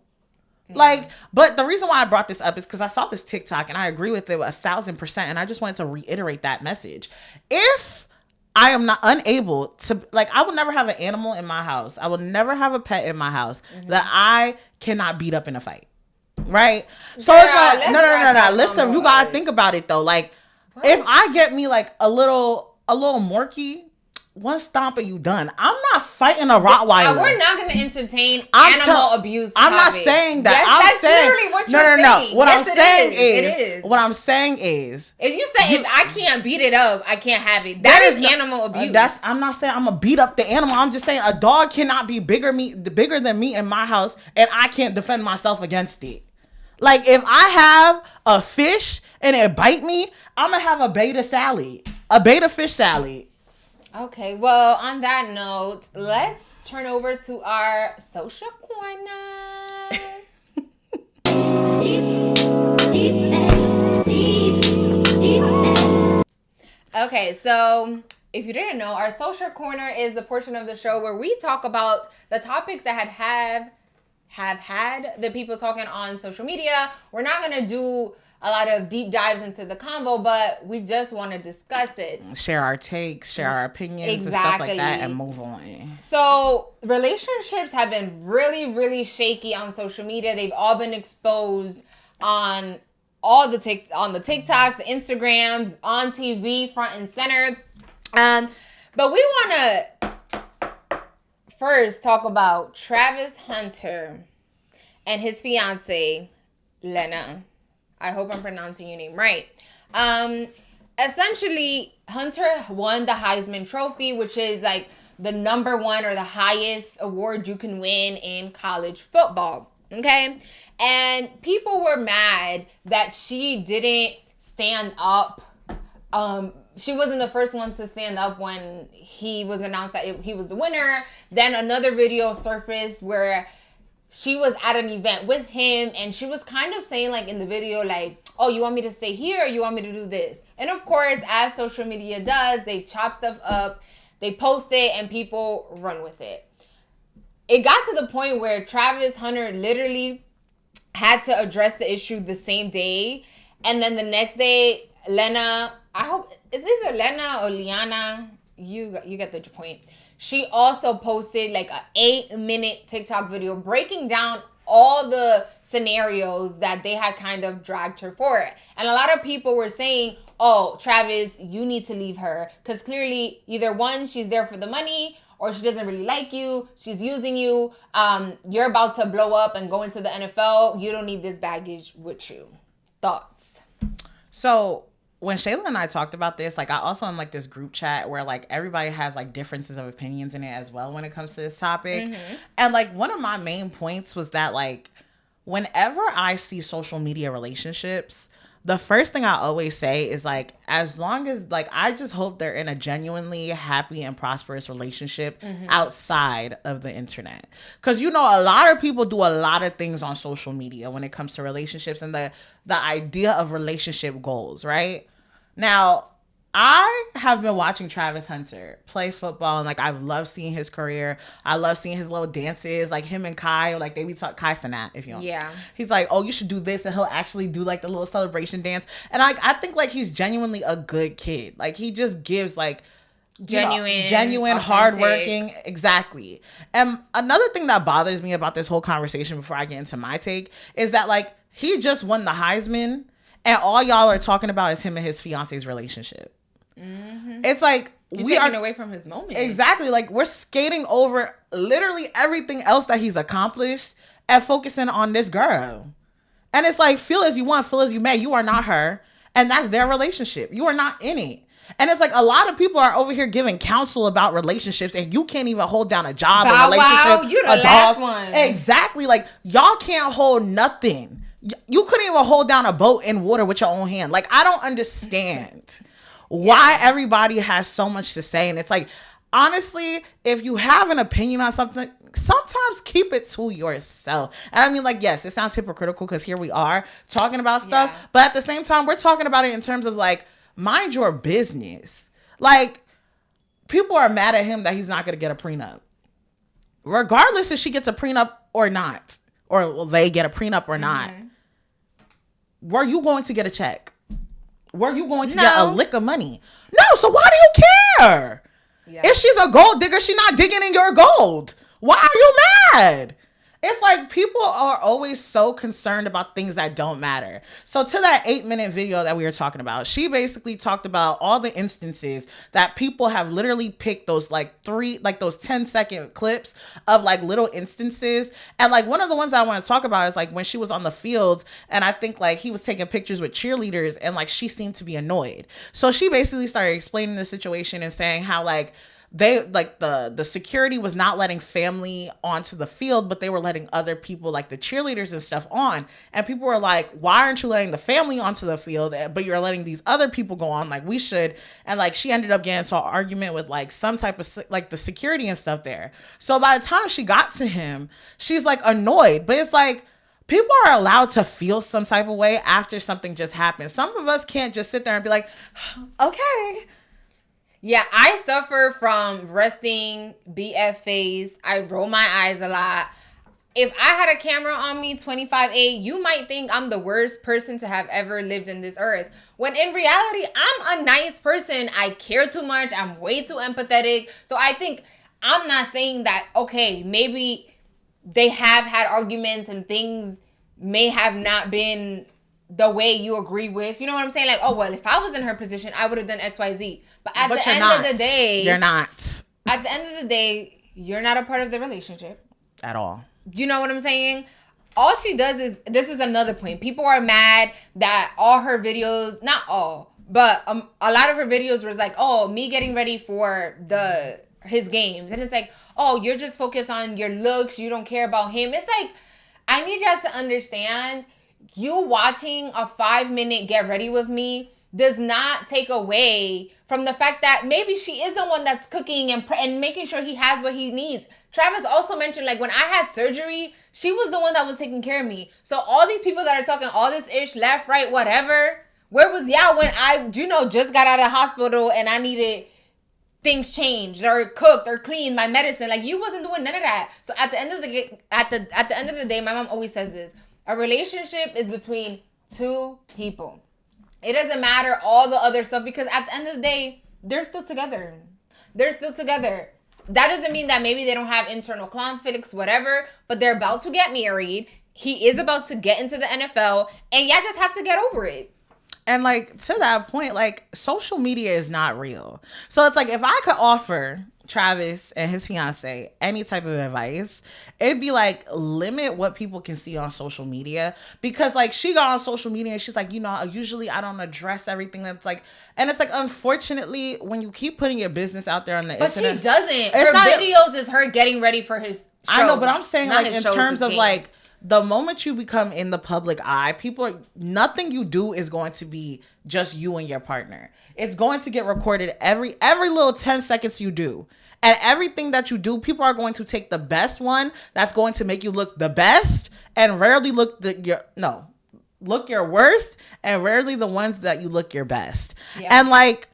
Like, but the reason why I brought this up is because I saw this TikTok and I agree with it 1,000%. And I just wanted to reiterate that message. If I am not unable to, like, I will never have an animal in my house. I will never have a pet in my house that I cannot beat up in a fight. Right? So it's like, no. Listen, you gotta think about it though. Like, if I get me like a little morky, one stomp and you done. I'm not fighting a Rottweiler. We're not going to entertain animal abuse. I'm not saying that. Yes, I'm that's saying, literally what you're saying. No. What yes, I'm saying is. What I'm saying is. If you say if I can't beat it up, I can't have it. That is animal abuse. I'm not saying I'm gonna beat up the animal. I'm just saying a dog cannot be bigger than me in my house, and I can't defend myself against it. Like if I have a fish and it bite me, I'm gonna have a beta fish salad. Okay, well, on that note, let's turn over to our social corner. Okay, so if you didn't know, our social corner is the portion of the show where we talk about the topics that have had the people talking on social media. We're not going to do a lot of deep dives into the convo, but we just want to discuss it. Share our takes, share our opinions, and stuff like that, and move on. So relationships have been really, really shaky on social media. They've all been exposed on all the TikToks, the Instagrams, on TV, front and center. But we want to first talk about Travis Hunter and his fiance, Lena. I hope I'm pronouncing your name right. Essentially, Hunter won the Heisman Trophy, which is like the number one or the highest award you can win in college football. Okay? And people were mad that she didn't stand up. She wasn't the first one to stand up when he was announced that he was the winner. Then another video surfaced where she was at an event with him and she was kind of saying like in the video like, oh, you want me to stay here or you want me to do this? And of course, as social media does, they chop stuff up, they post it, and people run with it. It got to the point where Travis Hunter literally had to address the issue the same day. And then the next day, Lena, I hope, it's either Lena or Liana, you get the point. She also posted like an 8-minute TikTok video breaking down all the scenarios that they had kind of dragged her for. And a lot of people were saying, oh, Travis, you need to leave her. Because clearly, either one, she's there for the money, or she doesn't really like you. She's using you. You're about to blow up and go into the NFL. You don't need this baggage with you. Thoughts? So when Shayla and I talked about this, like I also am like this group chat where like everybody has like differences of opinions in it as well when it comes to this topic. Mm-hmm. And like one of my main points was that like whenever I see social media relationships, the first thing I always say is like, as long as like, I just hope they're in a genuinely happy and prosperous relationship outside of the internet. Cause you know, a lot of people do a lot of things on social media when it comes to relationships and the idea of relationship goals, right? Now, I have been watching Travis Hunter play football and like I've loved seeing his career. I love seeing his little dances, like him and Kai, like they be talk Kai Sanat, if you know. Yeah. He's like, oh, you should do this, and he'll actually do like the little celebration dance. And I think like he's genuinely a good kid. Like he just gives like genuine, hardworking. Exactly. And another thing that bothers me about this whole conversation before I get into my take is that like he just won the Heisman and all y'all are talking about is him and his fiance's relationship. Mm-hmm. It's like you're taking away from his moment. Exactly. Like we're skating over literally everything else that he's accomplished and focusing on this girl. And it's like, feel as you want, feel as you may. You are not her. And that's their relationship. You are not in it. And it's like a lot of people are over here giving counsel about relationships and you can't even hold down a job, a relationship. Wow, you the last one. Exactly. Like y'all can't hold nothing. You couldn't even hold down a boat in water with your own hand. Like I don't understand why everybody has so much to say. And it's like, honestly, if you have an opinion on something, sometimes keep it to yourself. And I mean, like, yes, it sounds hypocritical because here we are talking about stuff. But at the same time, we're talking about it in terms of like, mind your business. Like, people are mad at him that he's not going to get a prenup. Regardless if she gets a prenup or not, or will they get a prenup or not, were you going to get a check? Were you going to get a lick of money? No, so why do you care? Yeah. If she's a gold digger, she's not digging in your gold. Why are you mad? it's like people are always so concerned about things that don't matter. So to that 8-minute video that we were talking about, she basically talked about all the instances that people have literally picked those like those 10-second clips of like little instances. And like one of the ones I want to talk about is like when she was on the field, and I think like he was taking pictures with cheerleaders, and like she seemed to be annoyed. So she basically started explaining the situation and saying how like they like the security was not letting family onto the field, but they were letting other people like the cheerleaders and stuff on. And people were like, why aren't you letting the family onto the field, but you're letting these other people go on like we should? And like she ended up getting into an argument with like some type of like the security and stuff there. So by the time she got to him, she's like annoyed. But it's like, people are allowed to feel some type of way after something just happened. Some of us can't just sit there and be like, okay. Yeah, I suffer from resting BF face. I roll my eyes a lot. If I had a camera on me 25/8, you might think I'm the worst person to have ever lived in this earth. When in reality, I'm a nice person. I care too much. I'm way too empathetic. So I think I'm not saying that, okay, maybe they have had arguments and things may have not been the way you agree with. You know what I'm saying? Like, oh, well, if I was in her position, I would have done XYZ. But at the end of the day... You're not. At the end of the day, you're not a part of the relationship. At all. You know what I'm saying? All she does is... This is another point. People are mad that all her videos... Not all, but a lot of her videos was like, oh, me getting ready for his games. And it's like, oh, you're just focused on your looks. You don't care about him. It's like, I need y'all to understand... You watching a 5-minute get ready with me does not take away from the fact that maybe she is the one that's cooking and making sure he has what he needs. Travis also mentioned, like, when I had surgery, she was the one that was taking care of me. So all these people that are talking all this ish, left, right, whatever, where was y'all when I, just got out of the hospital and I needed things changed or cooked or cleaned, my medicine? Like, you wasn't doing none of that. So at the end of the day, my mom always says this. A relationship is between two people. It doesn't matter all the other stuff, because at the end of the day, they're still together. They're still together. That doesn't mean that maybe they don't have internal conflicts, whatever, but they're about to get married. He is about to get into the NFL, and y'all just have to get over it. And like, to that point, like, social media is not real. So it's like, if I could offer Travis and his fiance any type of advice, it'd be like, limit what people can see on social media. Because like, she got on social media and she's like, usually I don't address everything that's like, and it's like, unfortunately, when you keep putting your business out there on the internet. But she doesn't. Her videos is her getting ready for his shows. I know, but I'm saying like, in terms of like, the moment you become in the public eye, nothing you do is going to be just you and your partner. It's going to get recorded every little 10 seconds you do. And everything that you do, people are going to take the best one that's going to make you look the best, and rarely look your worst, and rarely the ones that you look your best. Yeah. And like,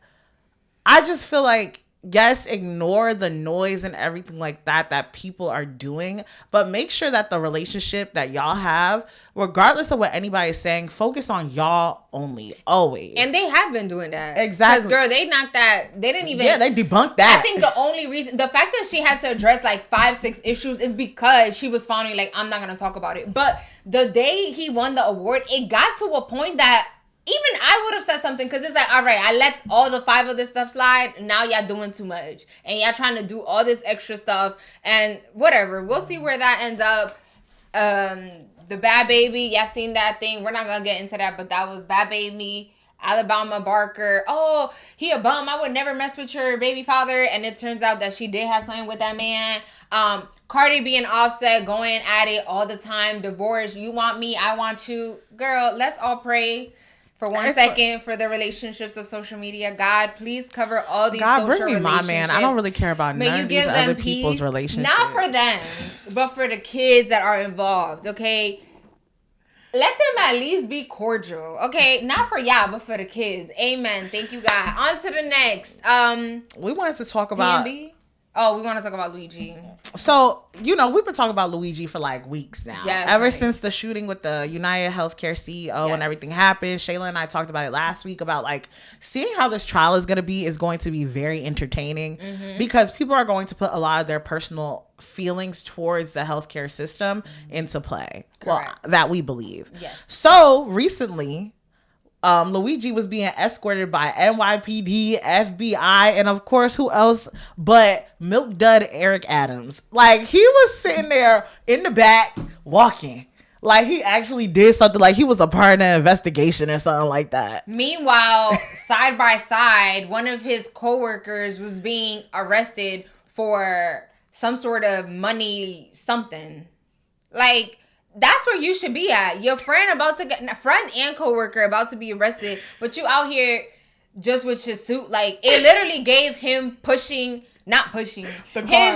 I just feel like, yes, ignore the noise and everything like that people are doing, but make sure that the relationship that y'all have, regardless of what anybody is saying, focus on y'all only, always. And they have been doing that. Exactly. Because, girl, they knocked that. They didn't even. Yeah, they debunked that. I think the only reason, the fact that she had to address like 5-6 issues is because she was finally like, I'm not going to talk about it. But the day he won the award, it got to a point that even I would have said something, because it's like, all right, I let all the 5 of this stuff slide. Now y'all doing too much. And y'all trying to do all this extra stuff. And whatever. We'll see where that ends up. The Bad Baby. Y'all seen that thing. We're not going to get into that. But that was Bad Baby. Alabama Barker. Oh, he a bum. I would never mess with your baby father. And it turns out that she did have something with that man. Cardi B and Offset going at it all the time. Divorce. You want me. I want you. Girl, let's all pray for 1 second for the relationships of social media. God, please cover all these social relationships. God, bring me my man. I don't really care about none of these other people's relationships. Not for them, but for the kids that are involved, okay? Let them at least be cordial, okay? Not for y'all, but for the kids. Amen. Thank you, God. On to the next. We wanted to talk about... PNB? Oh, we want to talk about Luigi. So, we've been talking about Luigi for like weeks now. Yes, Ever since the shooting with the United Healthcare CEO and everything happened. Shayla and I talked about it last week about like seeing how this trial is going to be very entertaining because people are going to put a lot of their personal feelings towards the healthcare system into play. Correct. Well, that we believe. Yes. So recently, Luigi was being escorted by NYPD, FBI, and of course, who else but Milk Dud Eric Adams. Like, he was sitting there in the back walking. Like, he actually did something, like he was a part of the investigation or something like that. Meanwhile, side by side, one of his coworkers was being arrested for some sort of money something. Like, that's where you should be at. Your friend and coworker about to be arrested, but you out here just with your suit. Like, it literally gave him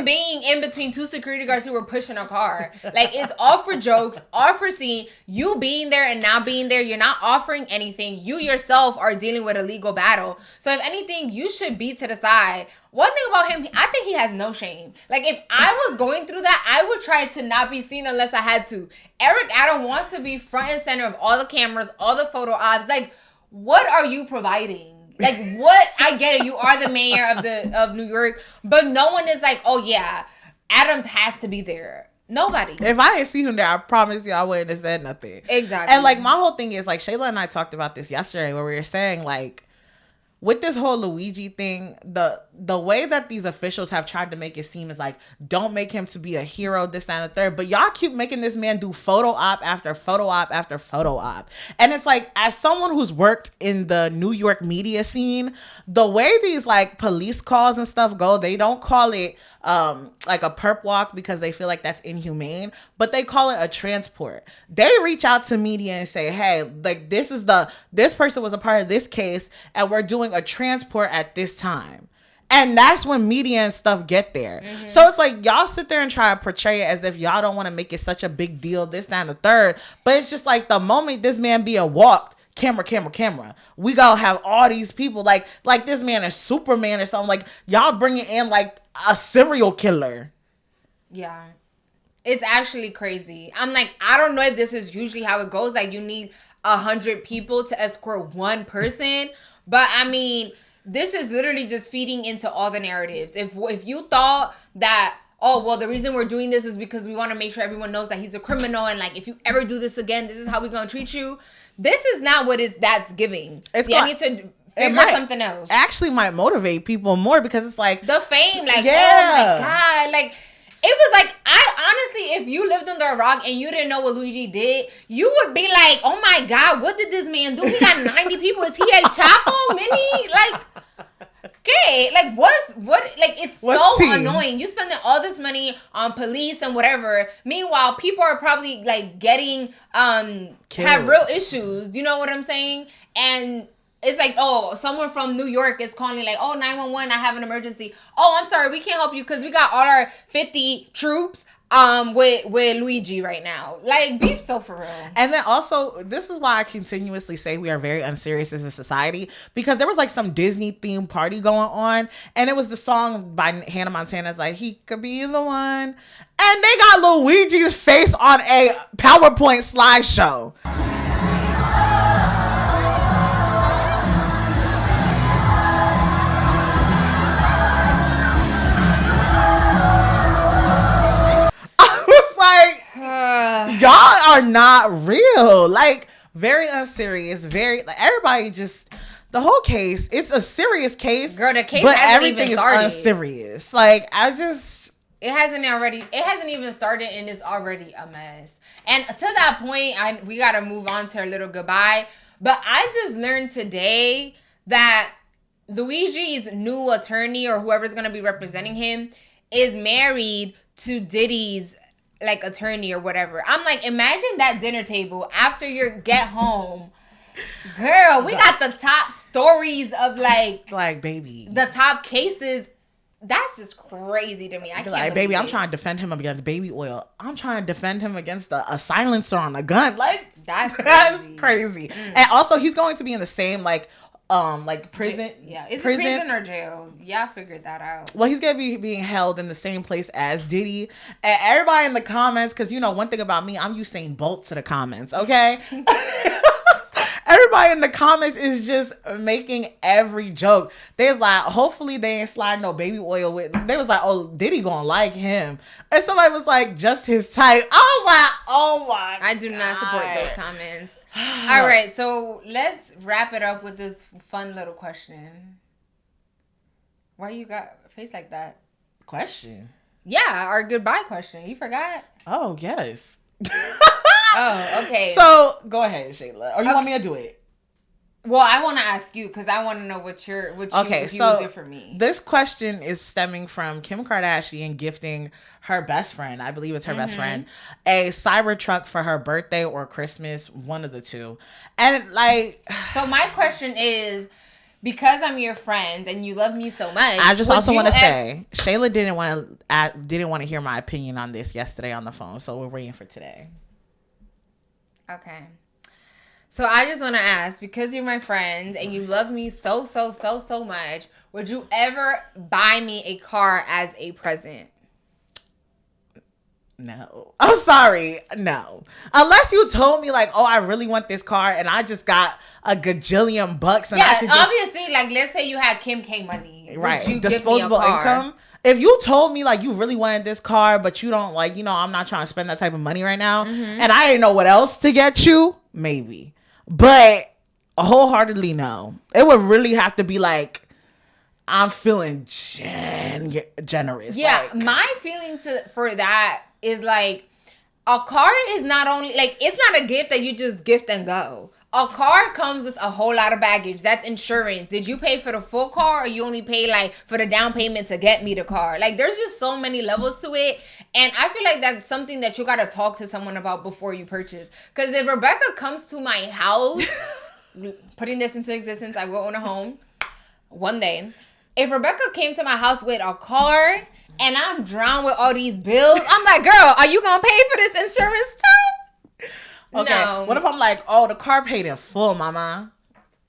being in between two security guards who were pushing a car. Like, it's all for jokes, all for seeing you being there and not being there. You're not offering anything. You yourself are dealing with a legal battle. So if anything, you should be to the side. One thing about him, I think he has no shame. Like, if I was going through that, I would try to not be seen unless I had to. Eric Adams wants to be front and center of all the cameras, all the photo ops. Like, what are you providing? Like, what? I get it. You are the mayor of New York, but no one is like, oh yeah, Adams has to be there. Nobody. If I didn't see him there, I promise you I wouldn't have said nothing. Exactly. And like, my whole thing is like, Shayla and I talked about this yesterday where we were saying like, with this whole Luigi thing, the way that these officials have tried to make it seem is like, don't make him to be a hero, this, that, and the third. But y'all keep making this man do photo op after photo op after photo op. And it's like, as someone who's worked in the New York media scene, the way these like police calls and stuff go, they don't call it like a perp walk because they feel like that's inhumane, but they call it a transport. They reach out to media and say, hey, like this person was a part of this case and we're doing a transport at this time. And that's when media and stuff get there. Mm-hmm. So it's like, y'all sit there and try to portray it as if y'all don't want to make it such a big deal, this, that, and the third. But it's just like the moment this man being walked, camera. We gonna have all these people like this man is Superman or something. Like, y'all bringing in like a serial killer. Yeah. It's actually crazy. I'm like, I don't know if this is usually how it goes. Like, you need 100 people to escort one person. But I mean, this is literally just feeding into all the narratives. If you thought that, oh, well, the reason we're doing this is because we want to make sure everyone knows that he's a criminal. And like, if you ever do this again, this is how we're going to treat you. This is not what that's giving. I need to figure something else. Actually might motivate people more because it's like the fame, like, oh my God. Like, it was like, I honestly, if you lived under a rock and you didn't know what Luigi did, you would be like, oh my God, what did this man do? He got 90 people. Is he El Chapo? Mini? Like, okay, like it's so annoying. You spending all this money on police and whatever. Meanwhile, people are probably like getting have real issues. You know what I'm saying? And it's like, oh, someone from New York is calling like, oh, 911, I have an emergency. Oh, I'm sorry, we can't help you because we got all our 50 troops with Luigi right now. Like, beef so for real. And then also, this is why I continuously say we are very unserious as a society, because there was like some Disney themed party going on, and it was the song by Hannah Montana's like, he could be the one, and they got Luigi's face on a PowerPoint slideshow. Y'all are not real. Like, very unserious. Very, like, everybody just, the whole case, it's a serious case. Girl, the case but hasn't everything even started. Is unserious. Like, it hasn't even started and it's already a mess. And to that point, we got to move on to our little goodbye. But I just learned today that Luigi's new attorney or whoever's going to be representing him is married to Diddy's like attorney or whatever. I'm like, imagine that dinner table after you get home. Girl, we got the top stories of like baby, the top cases. That's just crazy to me. I can't like, baby, I'm trying to defend him against baby oil. I'm trying to defend him against a silencer on a gun. Like, that's crazy. And also, he's going to be in the same like like prison. Yeah, is it prison or jail? Yeah, I figured that out. Well, he's gonna be being held in the same place as Diddy. And everybody in the comments, because you know one thing about me, I'm Usain Bolt to the comments. Okay. Everybody in the comments is just making every joke. There's like, hopefully they ain't slide no baby oil with. They was like, oh, Diddy gonna like him. And somebody was like, just his type. I was like, oh my I do not support those comments. All right, so let's wrap it up with this fun little question. Why you got a face like that? Question? Yeah, our goodbye question. You forgot? Oh, yes. Oh, okay. So go ahead, Shayla. Or you want me to do it? Well, I want to ask you because I want to know what you would do for me. This question is stemming from Kim Kardashian gifting her best friend, I believe it's her best friend, a Cybertruck for her birthday or Christmas, one of the two. And like, so my question is, because I'm your friend and you love me so much, I just also want to say, Shayla didn't want to hear my opinion on this yesterday on the phone, so we're waiting for today. Okay. So I just want to ask, because you're my friend and you love me so much, would you ever buy me a car as a present? No. I'm sorry. No. Unless you told me like, oh, I really want this car and I just got a gajillion bucks. And yeah, obviously, like, let's say you had Kim K money. Right. Would you disposable give me a car? Income. If you told me like you really wanted this car, but you don't like, I'm not trying to spend that type of money right now, and I didn't know what else to get you, maybe. But wholeheartedly, no. It would really have to be like, I'm feeling generous. Yeah, like, my feeling for that is like, a car is not only, like, it's not a gift that you just gift and go. A car comes with a whole lot of baggage. That's insurance. Did you pay for the full car or you only pay like for the down payment to get me the car? Like, there's just so many levels to it. And I feel like that's something that you got to talk to someone about before you purchase. Because if Rebecca comes to my house, putting this into existence, I will own a home one day. If Rebecca came to my house with a car and I'm drowned with all these bills, I'm like, girl, are you going to pay for this insurance too? Okay. No. What if I'm like, oh, the car paid in full, mama?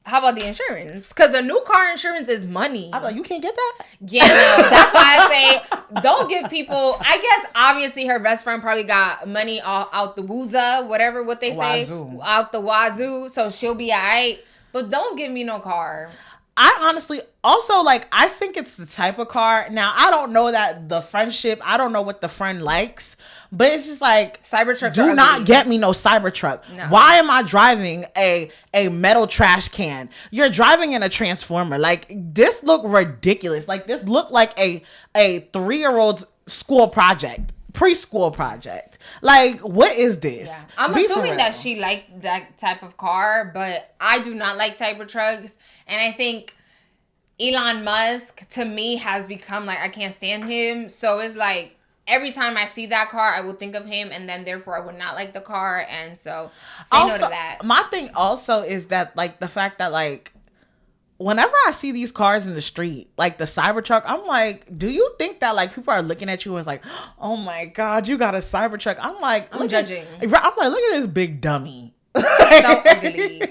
How about the insurance? Because the new car insurance is money. I'm like, you can't get that? Yeah, no. That's why I say, don't give people, I guess, obviously, her best friend probably got money out the wooza, whatever, what they say. Wazoo. Out the wazoo. So she'll be all right. But don't give me no car. I honestly, also, like, I think it's the type of car. Now, I don't know that the friendship, I don't know what the friend likes, but it's just like, Cybertruck. Do not get me no Cybertruck. No. Why am I driving a metal trash can? You're driving in a Transformer. Like, this look ridiculous. Like, this look like a 3-year-old's school project. Preschool project. Like, what is this? Yeah. I'm assuming that she liked that type of car, but I do not like Cybertrucks. And I think Elon Musk, to me, has become like, I can't stand him. So it's like, every time I see that car, I will think of him, and then therefore I would not like the car. And so say no to that. My thing also is that, like, the fact that, like, whenever I see these cars in the street, like the Cybertruck, I'm like, do you think that like people are looking at you and it's like, oh my God, you got a Cybertruck? I'm like, I'm judging. I'm like, look at this big dummy. It's so ugly.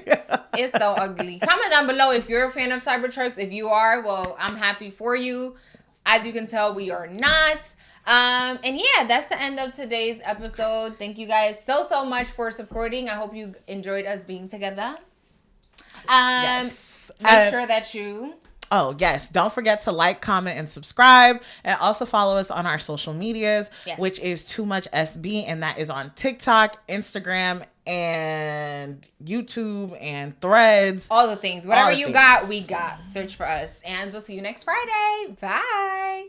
It's so ugly. Comment down below if you're a fan of Cybertrucks. If you are, well, I'm happy for you. As you can tell, we are not. And yeah, that's the end of today's episode. Thank you guys so much for supporting. I hope you enjoyed us being together. Yes. Make sure that you... Oh, yes. Don't forget to like, comment, and subscribe. And also follow us on our social medias, which is Too Much SB. And that is on TikTok, Instagram, and YouTube, and Threads. All the things. Whatever you got, we got. Search for us. And we'll see you next Friday. Bye.